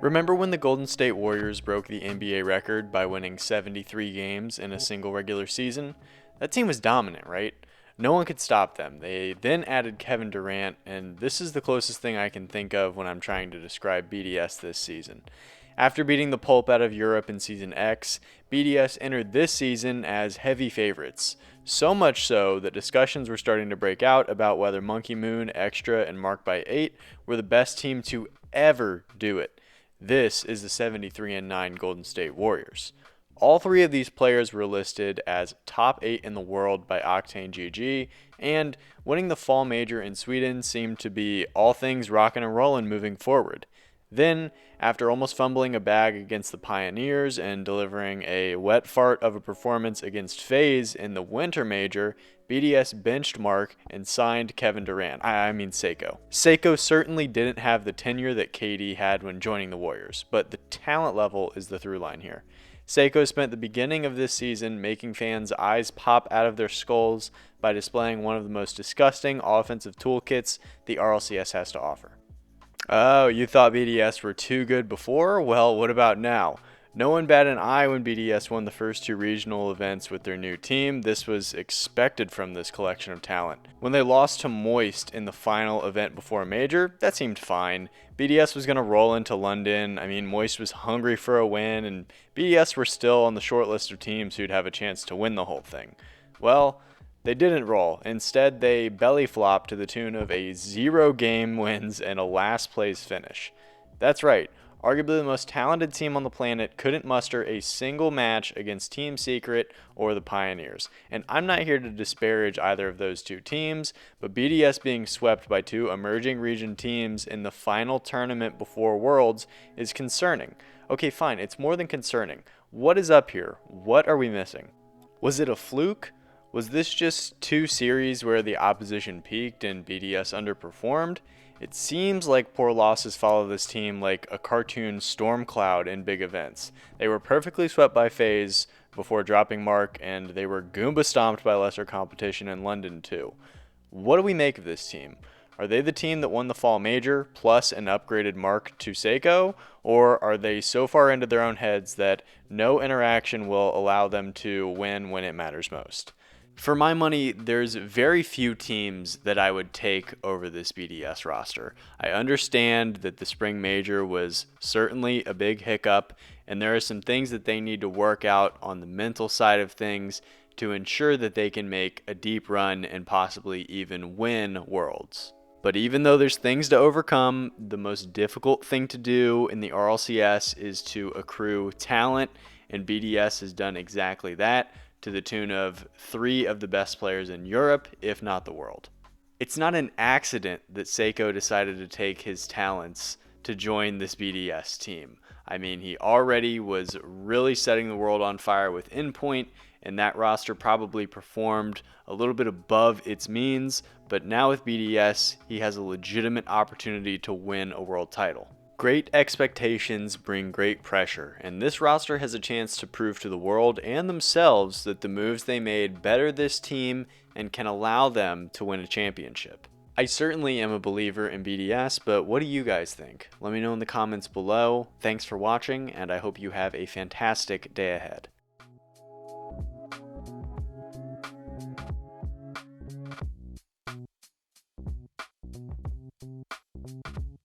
Remember when the Golden State Warriors broke the NBA record by winning 73 games in a single regular season? That team was dominant, right? No one could stop them. They then added Kevin Durant, and this is the closest thing I can think of when I'm trying to describe BDS this season. After beating the pulp out of Europe in Season X, BDS entered this season as heavy favorites. So much so that discussions were starting to break out about whether Monkey Moon, Extra, and Mark by 8 were the best team to ever do it. This is the 73-9 Golden State Warriors. All three of these players were listed as top 8 in the world by Octane GG, and winning the fall major in Sweden seemed to be all things rockin' and rollin' moving forward. Then, after almost fumbling a bag against the Pioneers and delivering a wet fart of a performance against FaZe in the winter major, BDS benched Mark and signed Kevin Durant. I mean Seiko. Seiko certainly didn't have the tenure that KD had when joining the Warriors, but the talent level is the through line here. Seiko spent the beginning of this season making fans' eyes pop out of their skulls by displaying one of the most disgusting offensive toolkits the RLCS has to offer. Oh, you thought BDS were too good before? Well, what about now? No one batted an eye when BDS won the first two regional events with their new team. This was expected from this collection of talent. When they lost to Moist in the final event before a major, that seemed fine. BDS was going to roll into London. Moist was hungry for a win, and BDS were still on the short list of teams who'd have a chance to win the whole thing. Well, they didn't roll. Instead, they belly flopped to the tune of a 0 game wins and a last place finish. That's right. Arguably the most talented team on the planet couldn't muster a single match against Team Secret or the Pioneers. And I'm not here to disparage either of those two teams, but BDS being swept by two emerging region teams in the final tournament before Worlds is concerning. Okay, fine, it's more than concerning. What is up here? What are we missing? Was it a fluke? Was this just two series where the opposition peaked and BDS underperformed? It seems like poor losses follow this team like a cartoon storm cloud in big events. They were perfectly swept by FaZe before dropping Mark, and they were Goomba stomped by lesser competition in London too. What do we make of this team? Are they the team that won the fall major plus an upgraded Mark to Seiko, or are they so far into their own heads that no interaction will allow them to win when it matters most? For my money, there's very few teams that I would take over this BDS roster. I understand that the spring major was certainly a big hiccup, and there are some things that they need to work out on the mental side of things to ensure that they can make a deep run and possibly even win Worlds. But even though there's things to overcome, the most difficult thing to do in the RLCS is to accrue talent, and BDS has done exactly that, to the tune of 3 of the best players in Europe, if not the world. It's not an accident that Seiko decided to take his talents to join this BDS team. He already was really setting the world on fire with Endpoint, and that roster probably performed a little bit above its means, but now with BDS, he has a legitimate opportunity to win a world title. Great expectations bring great pressure, and this roster has a chance to prove to the world and themselves that the moves they made better this team and can allow them to win a championship. I certainly am a believer in BDS, but what do you guys think? Let me know in the comments below. Thanks for watching, and I hope you have a fantastic day ahead.